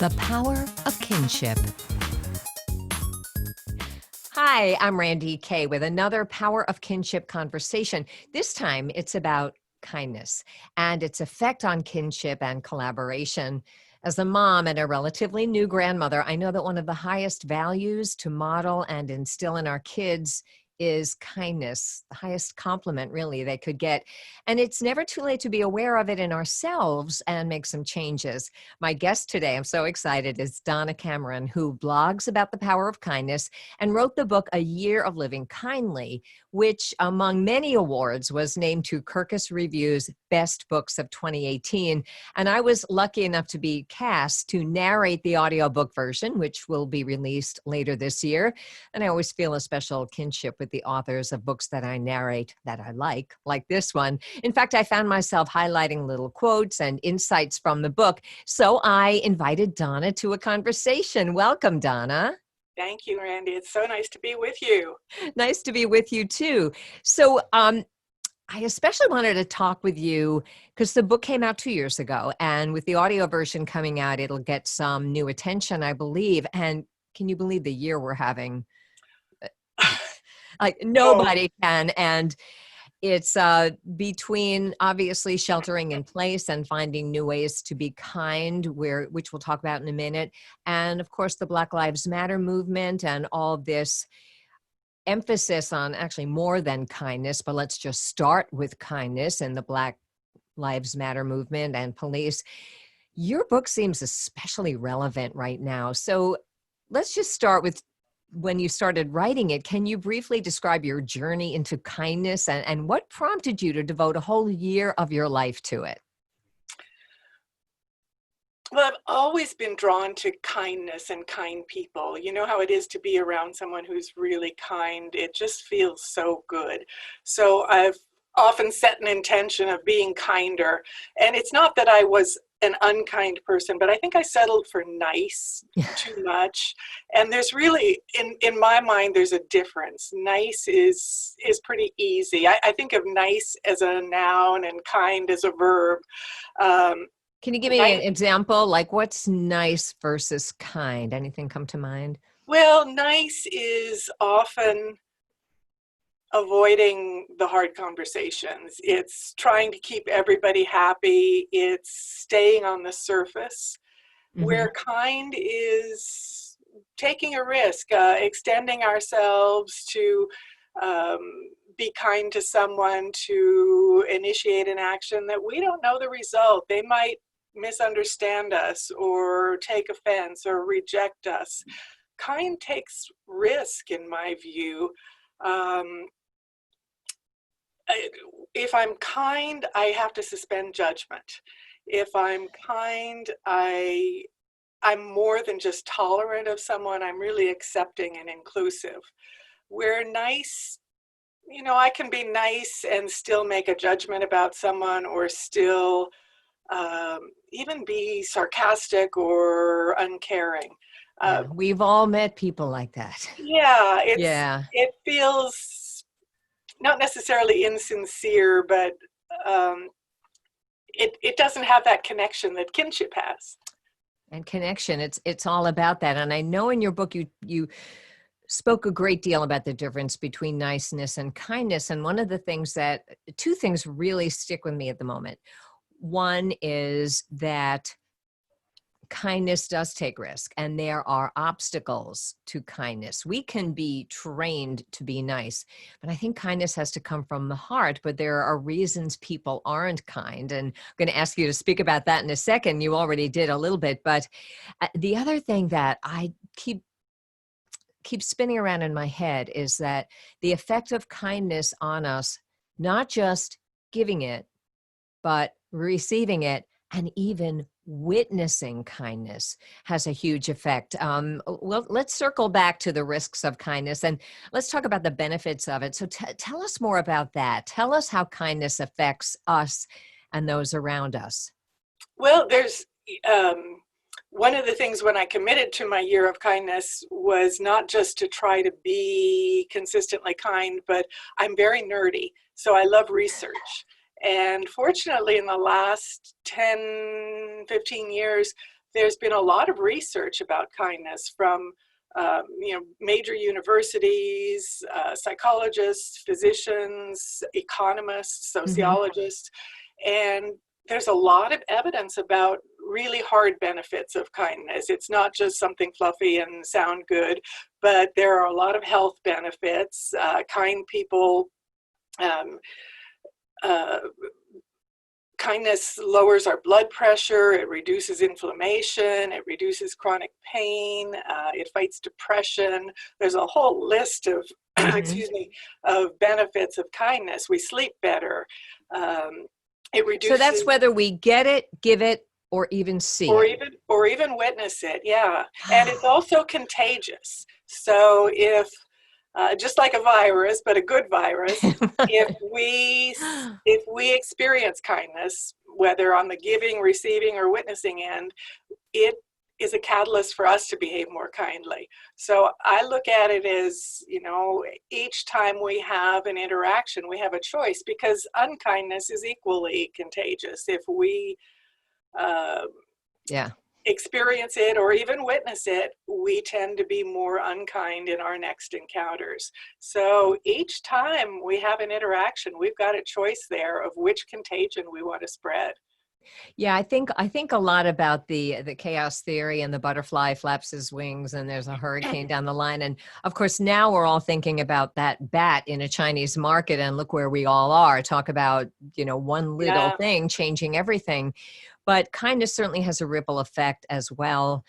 The Power of Kinship. Hi, I'm Randye K with another Power of Kinship conversation. This time it's about kindness and its effect on kinship and collaboration. As a mom and a relatively new grandmother, I know that one of the highest values to model and instill in our kids is kindness, the highest compliment really they could get. And it's never too late to be aware of it in ourselves and make some changes. My guest today, I'm so excited, is Donna Cameron, who blogs about the power of kindness and wrote the book A Year of Living Kindly, which among many awards was named to Kirkus Review's Best Books of 2018. And I was lucky enough to be cast to narrate the audiobook version, which will be released later this year. And I always feel a special kinship with the authors of books that I narrate that I like this one. In fact, I found myself highlighting little quotes and insights from the book. So I invited Donna to a conversation. Welcome, Donna. Thank you, Randy. It's so nice to be with you. Nice to be with you too. So I especially wanted to talk with you because the book came out 2 years ago, and with the audio version coming out, it'll get some new attention, I believe. And can you believe the year we're having? Like nobody can. And it's between obviously sheltering in place and finding new ways to be kind, which we'll talk about in a minute. And of course, the Black Lives Matter movement and all this emphasis on actually more than kindness, but let's just start with kindness and the Black Lives Matter movement and police. Your book seems especially relevant right now. So let's just start with when you started writing it. Can you briefly describe your journey into kindness and what prompted you to devote a whole year of your life to it? Well, I've always been drawn to kindness and kind people. You know how it is to be around someone who's really kind. It just feels so good. So I've often set an intention of being kinder. And it's not that I was an unkind person, but I think I settled for nice too much. And there's really, in my mind, there's a difference. Nice is pretty easy. I think of nice as a noun and kind as a verb. Can you give me an example? Like what's nice versus kind? Anything come to mind? Well, nice is often avoiding the hard conversations. It's trying to keep everybody happy. It's staying on the surface. Mm-hmm. Where kind is taking a risk, extending ourselves to be kind to someone, to initiate an action that we don't know the result. They might misunderstand us or take offense or reject us. Kind takes risk, in my view. If I'm kind, I have to suspend judgment. If I'm kind, I'm more than just tolerant of someone. I'm really accepting and inclusive. Where nice, you know, I can be nice and still make a judgment about someone, or still even be sarcastic or uncaring. We've all met people like that. Yeah, Yeah. It feels not necessarily insincere, but it doesn't have that connection that kinship has. And connection, it's all about that. And I know in your book you spoke a great deal about the difference between niceness and kindness. And two things really stick with me at the moment. One is that kindness does take risk, and there are obstacles to kindness. We can be trained to be nice, but I think kindness has to come from the heart. But there are reasons people aren't kind, and I'm going to ask you to speak about that in a second. You already did a little bit, but the other thing that I keep spinning around in my head is that the effect of kindness on us, not just giving it, but receiving it and even witnessing kindness has a huge effect. Well, let's circle back to the risks of kindness and let's talk about the benefits of it. So tell us more about that. Tell us how kindness affects us and those around us. Well, there's one of the things when I committed to my year of kindness was not just to try to be consistently kind, but I'm very nerdy. So I love research. And fortunately, in the last 10, 15 years, there's been a lot of research about kindness from major universities, psychologists, physicians, economists, Mm-hmm. sociologists, and there's a lot of evidence about really hard benefits of kindness. It's not just something fluffy and sound good, but there are a lot of health benefits. Kind people, um, uh, kindness lowers our blood pressure, it reduces inflammation, it reduces chronic pain, it fights depression. There's a whole list of, Mm-hmm. excuse me, of benefits of kindness. We sleep better. It So that's reduces, whether we get it, give it, or even see it. or even witness it, yeah. And it's also contagious. So if just like a virus, but a good virus, if we experience kindness, whether on the giving, receiving, or witnessing end, it is a catalyst for us to behave more kindly. So I look at it as, each time we have an interaction, we have a choice, because unkindness is equally contagious. If we Yeah. experience it or even witness it, we tend to be more unkind in our next encounters. So each time we have an interaction, we've got a choice there of which contagion we want to spread. Yeah, I think a lot about the chaos theory and the butterfly flaps his wings and there's a hurricane down the line. And of course, now we're all thinking about that bat in a Chinese market, and look where we all are. Talk about, one little Yeah, thing changing everything. But kindness certainly has a ripple effect as well.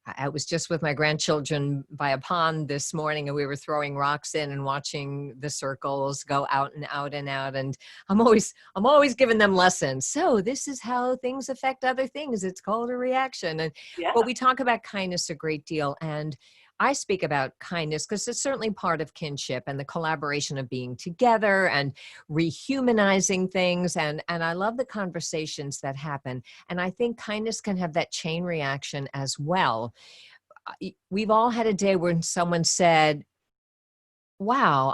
I was just with my grandchildren by a pond this morning, and we were throwing rocks in and watching the circles go out and out and out. And I'm always giving them lessons. So this is how things affect other things. It's called a reaction. And yeah, but we talk about kindness a great deal. And I speak about kindness because it's certainly part of kinship and the collaboration of being together and rehumanizing things. And I love the conversations that happen. And I think kindness can have that chain reaction as well. We've all had a day when someone said, wow,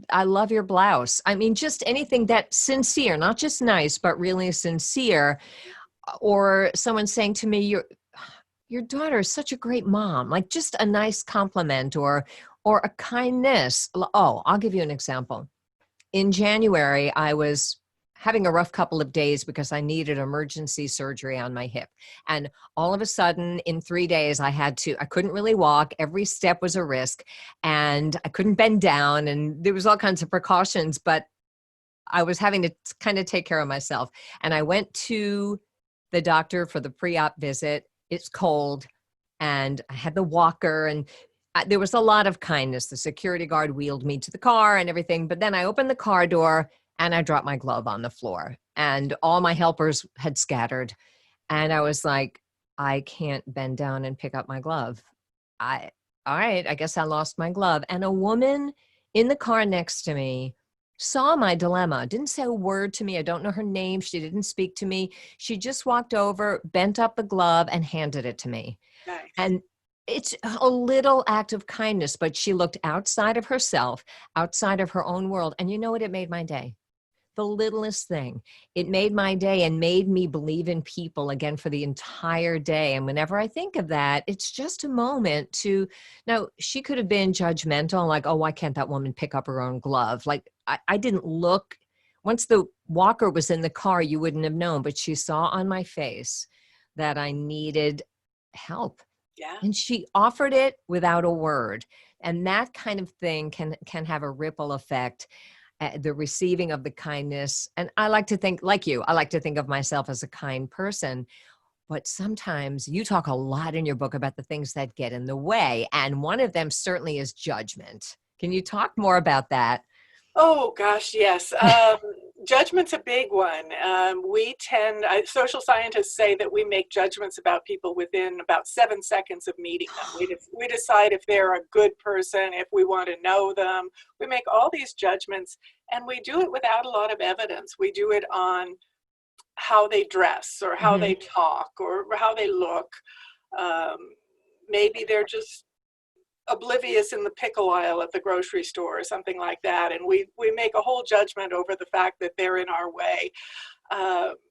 I love your blouse. I mean, just anything that's sincere, not just nice, but really sincere. Or someone saying to me, your daughter is such a great mom, like just a nice compliment or a kindness. Oh, I'll give you an example. In January, I was having a rough couple of days because I needed emergency surgery on my hip. And all of a sudden, in 3 days, I couldn't really walk. Every step was a risk and I couldn't bend down. And there was all kinds of precautions, but I was having to kind of take care of myself. And I went to the doctor for the pre-op visit. It's cold and I had the walker, and there was a lot of kindness. The security guard wheeled me to the car and everything. But then I opened the car door and I dropped my glove on the floor and all my helpers had scattered. And I was like, I can't bend down and pick up my glove. All right, I guess I lost my glove. And a woman in the car next to me saw my dilemma, didn't say a word to me. I don't know her name. She didn't speak to me. She just walked over, bent up the glove and handed it to me. nice. And it's a little act of kindness, but she looked outside of herself, outside of her own world. And you know what? It made my day. The littlest thing. It made my day and made me believe in people again for the entire day. And whenever I think of that, it's just a moment to, now she could have been judgmental, like, oh, why can't that woman pick up her own glove? Like I didn't look, once the walker was in the car, you wouldn't have known, but she saw on my face that I needed help. Yeah, And she offered it without a word. And that kind of thing can have a ripple effect, the receiving of the kindness. And I like to think, like you, I like to think of myself as a kind person. But sometimes you talk a lot in your book about the things that get in the way. And one of them certainly is judgment. Can you talk more about that? oh gosh, yes. Judgment's a big one. Social scientists say that we make judgments about people within about 7 seconds of meeting them. We decide if they're a good person, if we want to know them. We make all these judgments, and we do it without a lot of evidence. We do it on how they dress or how Hmm. they talk or how they look. Um, Maybe they're just oblivious in the pickle aisle at the grocery store or something like that, and we make a whole judgment over the fact that they're in our way.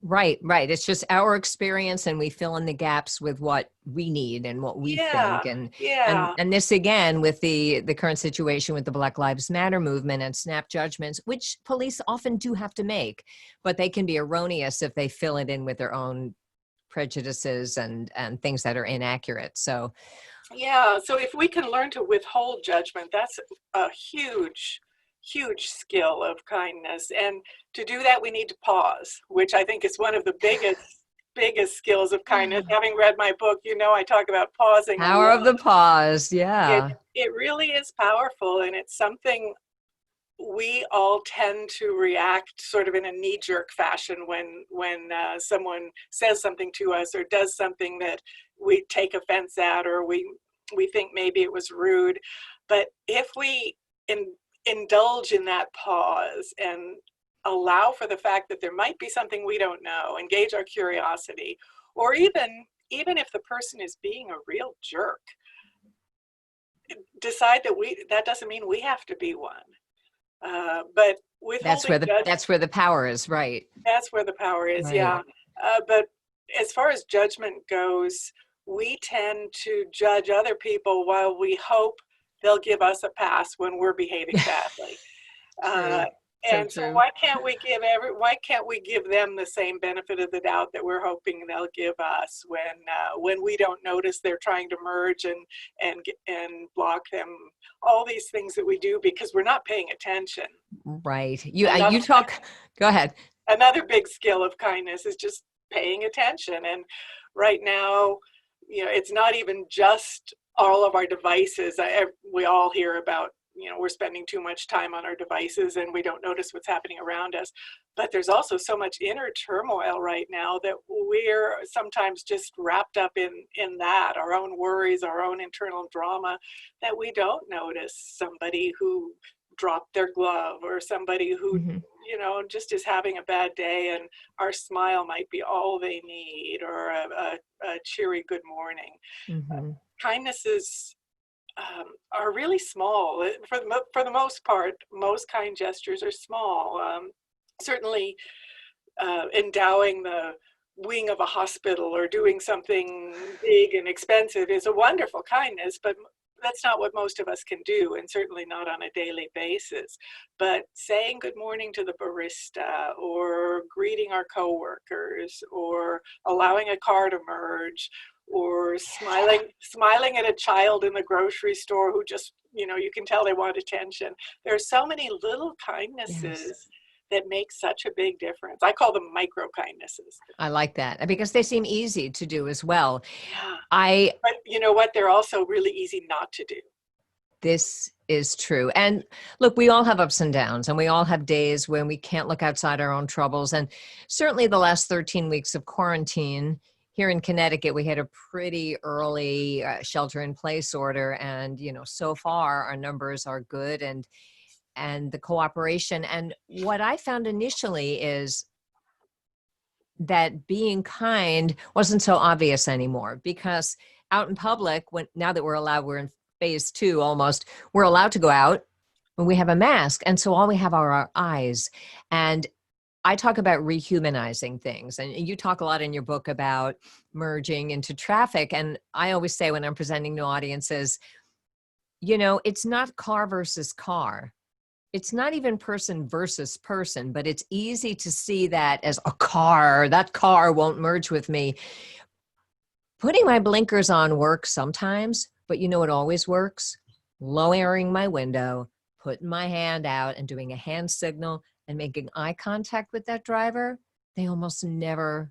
Right, right. It's just our experience, and we fill in the gaps with what we need and what we Yeah, think. And yeah. this again with the current situation with the Black Lives Matter movement and snap judgments, which police often do have to make, but they can be erroneous if they fill it in with their own prejudices and things that are inaccurate. So Yeah, so if we can learn to withhold judgment, that's a huge, huge skill of kindness. And to do that, we need to pause, which I think is one of the biggest skills of kindness. Having read my book, I talk about pausing a power of lot. the pause. It Yeah. it really is powerful, and it's something we all tend to react sort of in a knee-jerk fashion when someone says something to us or does something that we take offense at, or we think maybe it was rude. But if we indulge in that pause and allow for the fact that there might be something we don't know, engage our curiosity, or even if the person is being a real jerk, decide that doesn't mean we have to be one. But withholding judgment, that's where the power is, right? that's where the power is, Right. yeah. But as far as judgment goes, we tend to judge other people while we hope they'll give us a pass when we're behaving badly. True. Uh, So and so true. why can't we give them the same benefit of the doubt that we're hoping they'll give us when we don't notice they're trying to merge and block them, all these things that we do because we're not paying attention. Right. Another, You talk, go ahead. another big skill of kindness is just paying attention. And right now, it's not even just all of our devices. We all hear about, we're spending too much time on our devices and we don't notice what's happening around us. But there's also so much inner turmoil right now that we're sometimes just wrapped up in that, our own worries, our own internal drama, that we don't notice somebody who dropped their glove, or somebody who just is having a bad day, and our smile might be all they need, or a cheery good morning. Kindnesses are really small. For the most part, most kind gestures are small. Certainly, endowing the wing of a hospital or doing something big and expensive is a wonderful kindness, but that's not what most of us can do, and certainly not on a daily basis. But saying good morning to the barista, or greeting our coworkers, or allowing a car to merge, or smiling at a child in the grocery store who just, you can tell they want attention. There are so many little kindnesses that make such a big difference. I call them micro kindnesses. I like that because they seem easy to do as well. Yeah. But you know what? They're also really easy not to do. This is true. And look, we all have ups and downs, and we all have days when we can't look outside our own troubles. And certainly the last 13 weeks of quarantine here in Connecticut, we had a pretty early shelter in place order. And, so far our numbers are good, and the cooperation. And what I found initially is that being kind wasn't so obvious anymore, because out in public, now that we're in phase 2 almost, we're allowed to go out when we have a mask. And so all we have are our eyes. And I talk about rehumanizing things. And you talk a lot in your book about merging into traffic. And I always say when I'm presenting to audiences, it's not car versus car. It's not even person versus person, but it's easy to see that as a car. That car won't merge with me. Putting my blinkers on works sometimes, but it always works? Lowering my window, putting my hand out and doing a hand signal and making eye contact with that driver. They almost never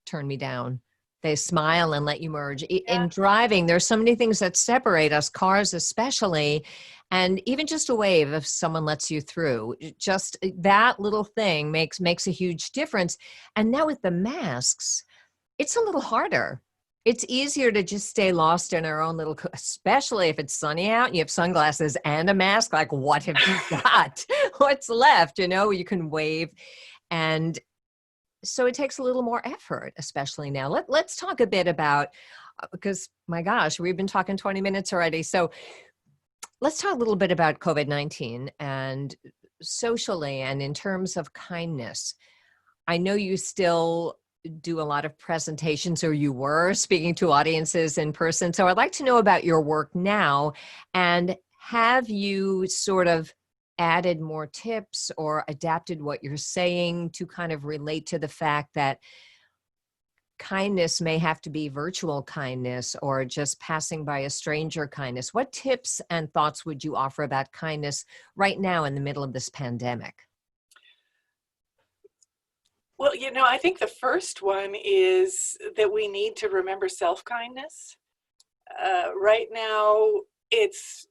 turn me down. They smile and let you merge. In driving, there's so many things that separate us, cars especially, and even just a wave if someone lets you through. Just that little thing makes a huge difference. And now with the masks, it's a little harder. It's easier to just stay lost in our own little, especially if it's sunny out and you have sunglasses and a mask. Like, what have you got? What's left? You can wave. And so it takes a little more effort, especially now. Let's talk a bit about, because my gosh, we've been talking 20 minutes already. So let's talk a little bit about COVID-19 and socially and in terms of kindness. I know you still do a lot of presentations, or you were speaking to audiences in person. So I'd like to know about your work now. And have you sort of added more tips or adapted what you're saying to kind of relate to the fact that kindness may have to be virtual kindness or just passing by a stranger kindness? What tips and thoughts would you offer about kindness right now in the middle of this pandemic? Well, I think the first one is that we need to remember self-kindness. Right now, it's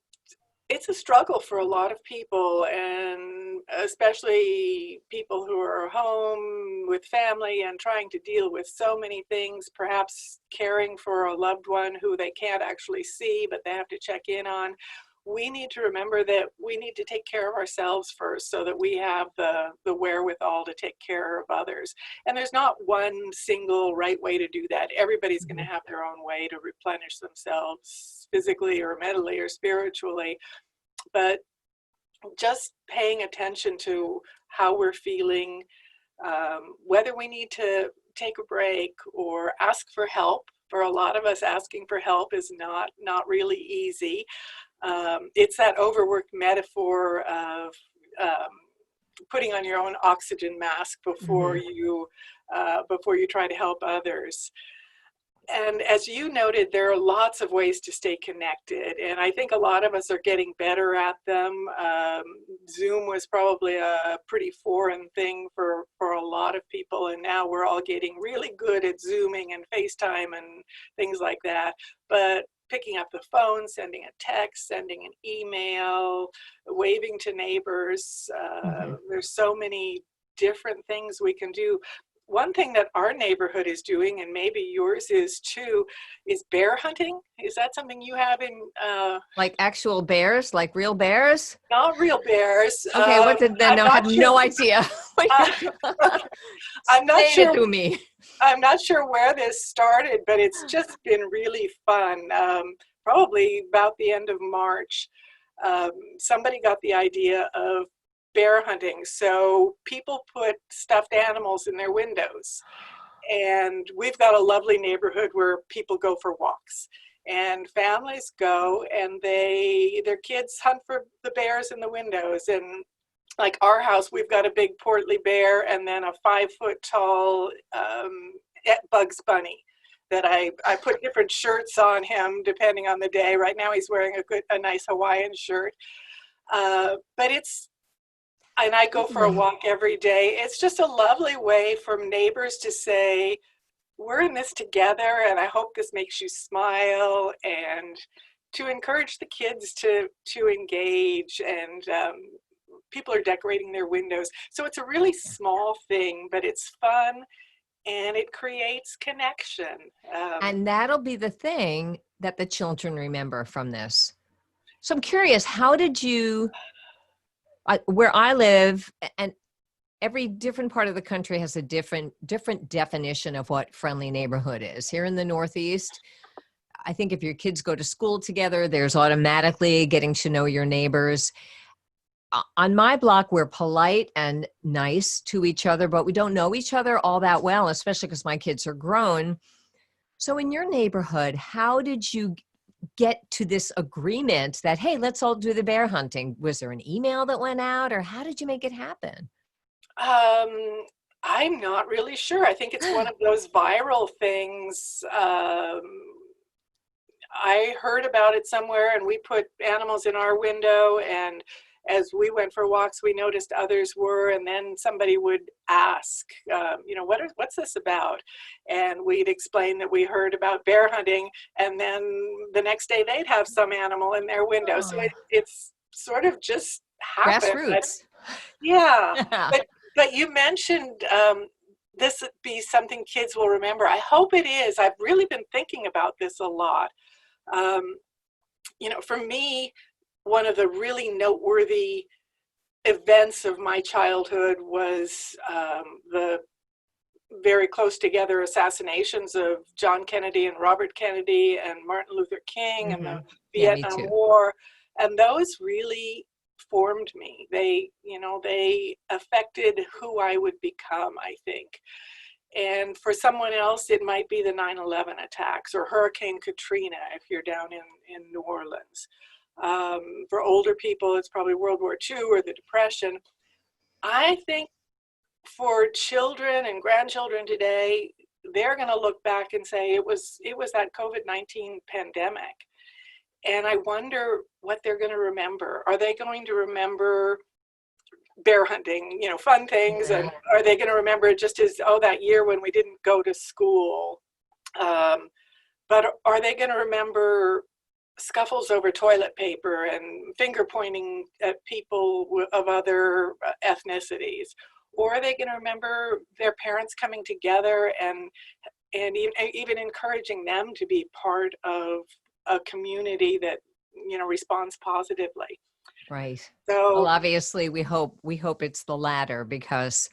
a struggle for a lot of people, and especially people who are home with family and trying to deal with so many things, perhaps caring for a loved one who they can't actually see, but they have to check in on. We need to remember that we need to take care of ourselves first so that we have the wherewithal to take care of others. And there's not one single right way to do that. Everybody's going to have their own way to replenish themselves physically or mentally or spiritually. But just paying attention to how we're feeling, whether we need to take a break or ask for help. For a lot of us, asking for help is not really easy. It's that overworked metaphor of putting on your own oxygen mask before you try to help others. And as you noted, there are lots of ways to stay connected, and I think a lot of us are getting better at them. Zoom was probably a pretty foreign thing for a lot of people, and now we're all getting really good at Zooming and FaceTime and things like that. But picking up the phone, sending a text, sending an email, waving to neighbors, there's so many different things we can do. One thing that our neighborhood is doing, and maybe yours is too, is bear hunting. Is that something you have in? Like actual bears, like real bears? Not real bears. Okay, what did then? No, I have no idea. I'm not Say sure. it to me. I'm not sure where this started, but it's just been really fun. Probably about the end of March, somebody got the idea of bear hunting. So people put stuffed animals in their windows, and we've got a lovely neighborhood where people go for walks, and families go and their kids hunt for the bears in the windows. And like our house, we've got a big portly bear and then a 5-foot tall Bugs Bunny that I put different shirts on him depending on the day. Right now he's wearing a nice Hawaiian shirt, but and I go for a walk every day. It's just a lovely way for neighbors to say, we're in this together, and I hope this makes you smile, and to encourage the kids to engage. And people are decorating their windows. So it's a really small thing, but it's fun, and it creates connection. And that'll be the thing that the children remember from this. So I'm curious, how did you... where I live, and every different part of the country has a different definition of what friendly neighborhood is. Here in the Northeast, I think if your kids go to school together, there's automatically getting to know your neighbors. On my block, we're polite and nice to each other, but we don't know each other all that well, especially because my kids are grown. So in your neighborhood, how did you get to this agreement that, hey, let's all do the bear hunting? Was there an email that went out, or how did you make it happen? I'm not really sure. I think it's one of those viral things. I heard about it somewhere, and we put animals in our window, and as we went for walks, we noticed others were, and then somebody would ask, what's this about? And we'd explain that we heard about bear hunting, and then the next day they'd have some animal in their window. So it's sort of just happened. Grassroots. Yeah. But you mentioned this would be something kids will remember. I hope it is. I've really been thinking about this a lot. For me, one of the really noteworthy events of my childhood was the very close together assassinations of John Kennedy and Robert Kennedy and Martin Luther King and the Vietnam War. And those really formed me. They affected who I would become, I think. And for someone else, it might be the 9/11 attacks or Hurricane Katrina if you're down in New Orleans. For older people, it's probably World War II or the Depression. I think for children and grandchildren today, they're going to look back and say it was that COVID-19 pandemic. And I wonder what they're going to remember. Are they going to remember bear hunting, fun things? Yeah. And are they going to remember it just as, that year when we didn't go to school? But are they going to remember scuffles over toilet paper and finger pointing at people of other ethnicities? Or are they going to remember their parents coming together and even encouraging them to be part of a community that responds positively? Right. So Well, obviously we hope it's the latter, because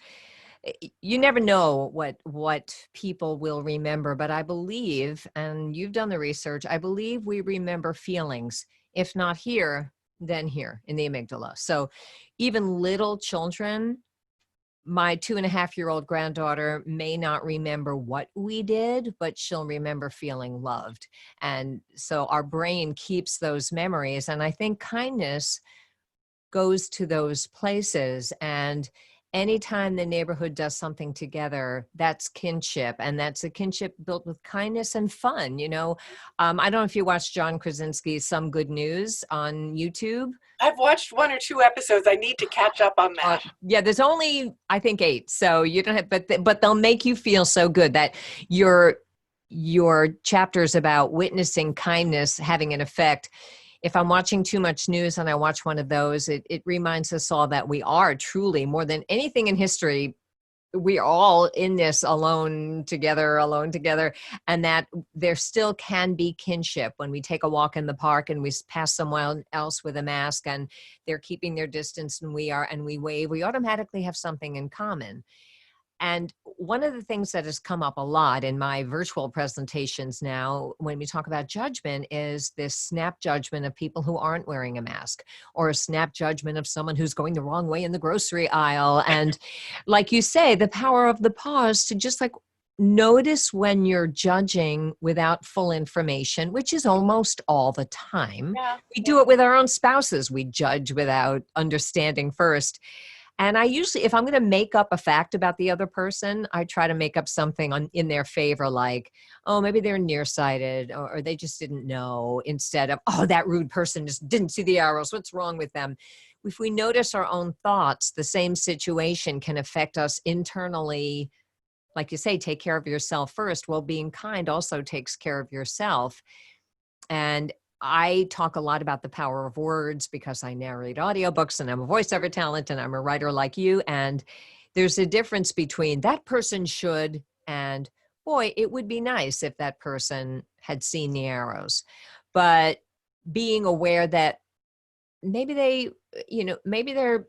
you never know what people will remember. But I believe, and you've done the research, I believe we remember feelings, if not here, then here in the amygdala. So even little children, my 2.5-year-old granddaughter may not remember what we did, but she'll remember feeling loved. And so our brain keeps those memories. And I think kindness goes to those places. And anytime the neighborhood does something together, that's kinship. And that's a kinship built with kindness and fun. I don't know if you watched John Krasinski's Some Good News on YouTube. I've watched 1 or 2 episodes. I need to catch up on that. Yeah, there's only, I think, 8. So you don't have, but they'll make you feel so good that your chapters about witnessing kindness having an effect. If I'm watching too much news and I watch one of those, it reminds us all that we are truly, more than anything in history, we are all in this alone together, and that there still can be kinship when we take a walk in the park and we pass someone else with a mask and they're keeping their distance and we are, and we wave, we automatically have something in common. And one of the things that has come up a lot in my virtual presentations now, when we talk about judgment, is this snap judgment of people who aren't wearing a mask, or a snap judgment of someone who's going the wrong way in the grocery aisle. And like you say, the power of the pause to just notice when you're judging without full information, which is almost all the time. Yeah. We do it with our own spouses. We judge without understanding first. And I usually, if I'm going to make up a fact about the other person, I try to make up something in their favor, like, oh, maybe they're nearsighted, or they just didn't know, instead of, oh, that rude person just didn't see the arrows. What's wrong with them? If we notice our own thoughts, the same situation can affect us internally. Like you say, take care of yourself first. Well, being kind also takes care of yourself. And I talk a lot about the power of words because I narrate audiobooks and I'm a voiceover talent and I'm a writer like you. And there's a difference between that person should and, boy, it would be nice if that person had seen the arrows. But being aware that maybe their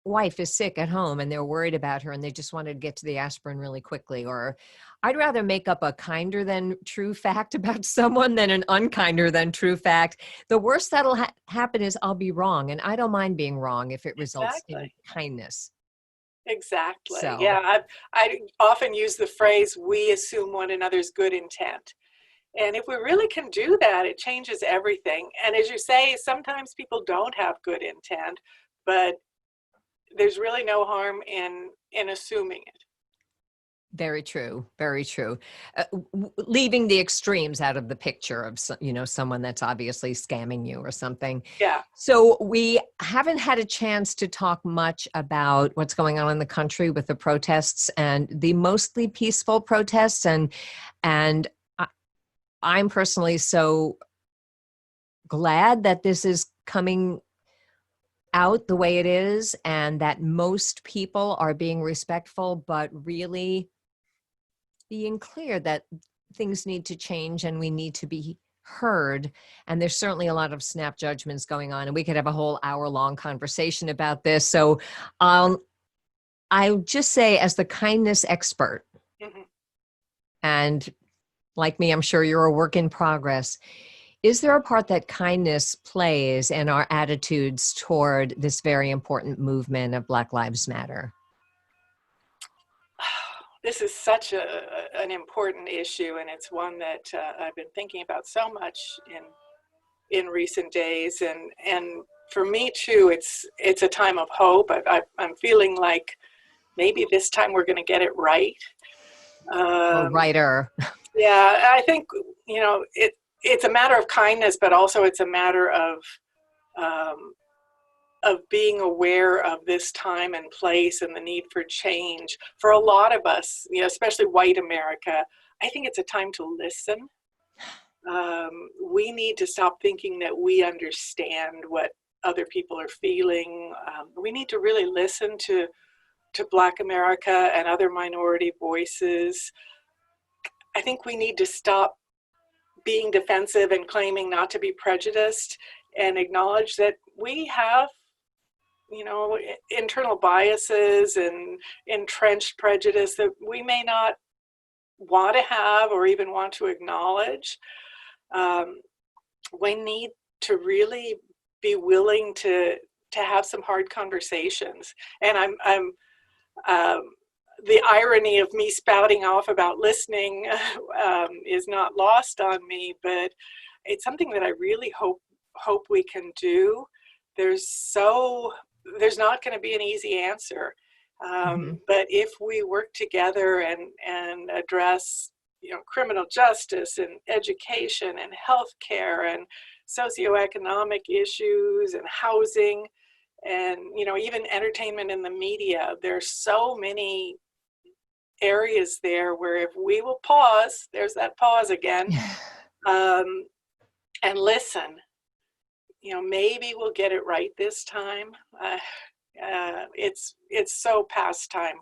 wife is sick at home and they're worried about her and they just wanted to get to the aspirin really quickly. Or I'd rather make up a kinder than true fact about someone than an unkinder than true fact. The worst that'll happen is I'll be wrong, and I don't mind being wrong if it results in kindness. Exactly. So. Yeah, I often use the phrase, we assume one another's good intent. And if we really can do that, it changes everything. And as you say, sometimes people don't have good intent, but there's really no harm in assuming it. Very true. Very true. Leaving the extremes out of the picture of, someone that's obviously scamming you or something. Yeah. So we haven't had a chance to talk much about what's going on in the country with the protests and the mostly peaceful protests. And I'm personally so glad that this is coming out the way it is and that most people are being respectful, but really being clear that things need to change and we need to be heard. And there's certainly a lot of snap judgments going on, and we could have a whole hour-long conversation about this. So I'll just say, as the kindness expert, and like me, I'm sure you're a work in progress, Is there a part that kindness plays in our attitudes toward this very important movement of Black Lives Matter? This is such an important issue, and it's one that I've been thinking about so much in recent days. And for me too, it's a time of hope. I'm feeling like maybe this time we're going to get it right. A writer. Yeah, I think it's a matter of kindness, but also it's a matter um, of being aware of this time and place and the need for change. For a lot of us, especially white America, I think it's a time to listen. We need to stop thinking that we understand what other people are feeling. We need to really listen to Black America and other minority voices. I think we need to stop being defensive and claiming not to be prejudiced, and acknowledge that we have internal biases and entrenched prejudice that we may not want to have or even want to acknowledge. We need to really be willing to have some hard conversations. And I'm the irony of me spouting off about listening is not lost on me, but it's something that I really hope we can do. There's not going to be an easy answer, but if we work together and address criminal justice and education and healthcare and socioeconomic issues and housing and even entertainment and the media, there's so many areas there where if we will pause, there's that pause again, and listen, maybe we'll get it right this time. It's so past time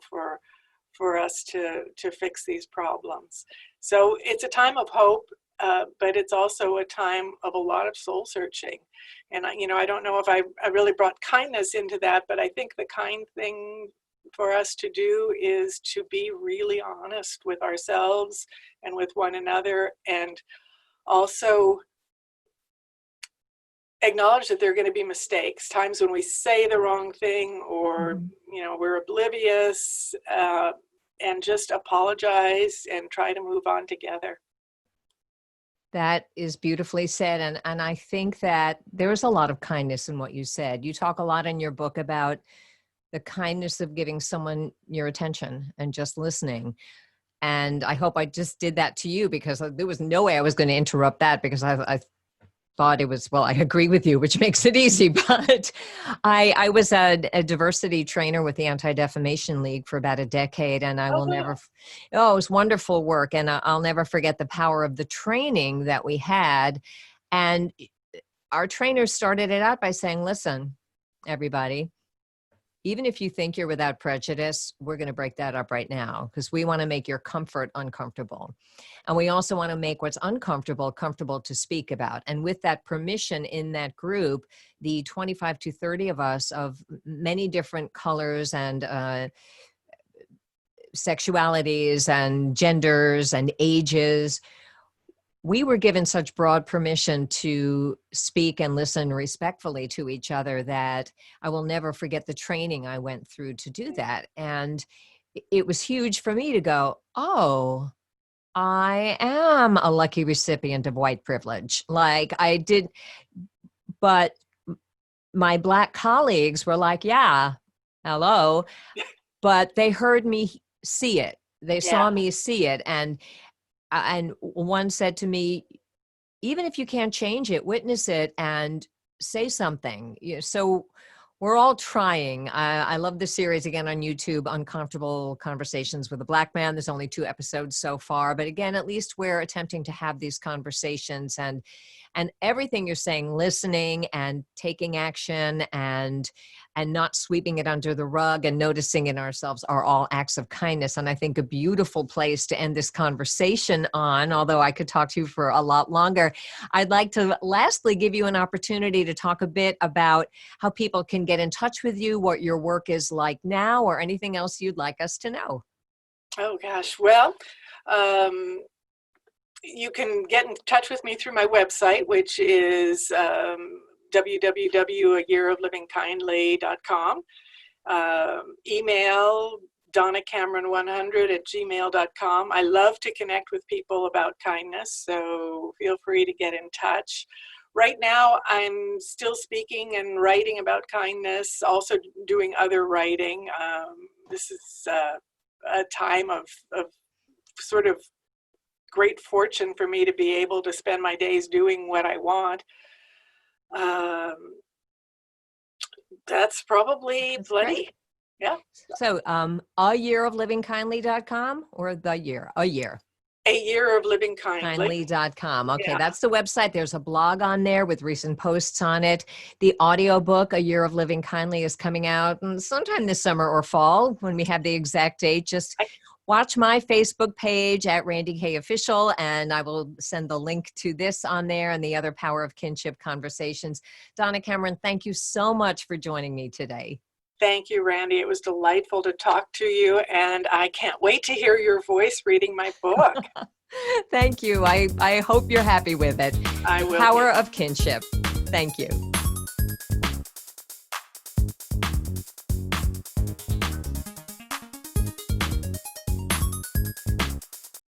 for us to fix these problems. So it's a time of hope, but it's also a time of a lot of soul searching. And I don't know if I really brought kindness into that, but I think the kind thing for us to do is to be really honest with ourselves and with one another, and also acknowledge that there are going to be mistakes, times when we say the wrong thing or we're oblivious, and just apologize and try to move on together. That is beautifully said. And I think that there is a lot of kindness in what you said. You talk a lot in your book about the kindness of giving someone your attention and just listening. And I hope I just did that to you, because there was no way I was going to interrupt that, because I thought it was, well, I agree with you, which makes it easy. But I was a diversity trainer with the Anti-Defamation League for about a decade, and I will never, it was wonderful work. And I'll never forget the power of the training that we had. And our trainers started it out by saying, listen, everybody, even if you think you're without prejudice, we're going to break that up right now, because we want to make your comfort uncomfortable. And we also want to make what's uncomfortable comfortable to speak about. And with that permission in that group, the 25 to 30 of us of many different colors and sexualities and genders and ages, we were given such broad permission to speak and listen respectfully to each other that I will never forget the training I went through to do that. And it was huge for me to go, oh, I am a lucky recipient of white privilege. Like I did, but my Black colleagues were like, yeah, hello, but they heard me see it. They saw me see it. And one said to me, even if you can't change it, witness it and say something. So we're all trying. I love the series again on YouTube, Uncomfortable Conversations with a Black Man. There's only 2 episodes so far, but again, at least we're attempting to have these conversations, and everything you're saying, listening and taking action and not sweeping it under the rug and noticing in ourselves are all acts of kindness. And I think a beautiful place to end this conversation on, although I could talk to you for a lot longer. I'd like to lastly give you an opportunity to talk a bit about how people can get in touch with you, what your work is like now, or anything else you'd like us to know. Oh gosh, well, you can get in touch with me through my website, which is www.ayearoflivingkindly.com. Email donnacameron100@gmail.com. I love to connect with people about kindness, so feel free to get in touch. Right now, I'm still speaking and writing about kindness, also doing other writing. This is a time of sort of great fortune for me to be able to spend my days doing what I want. That's probably plenty. Great. Yeah. So ayearoflivingkindly.com or the year? A year. A Year of Living Kindly. Kindly.com. Okay, Yeah. that's the website. There's a blog on there with recent posts on it. The audiobook, A Year of Living Kindly, is coming out sometime this summer or fall when we have the exact date. Just watch my Facebook page at Randye K Official, and I will send the link to this on there and the other Power of Kinship conversations. Donna Cameron, thank you so much for joining me today. Thank you, Randye. It was delightful to talk to you, and I can't wait to hear your voice reading my book. Thank you. I hope you're happy with it. I will. Power of Kinship. Thank you.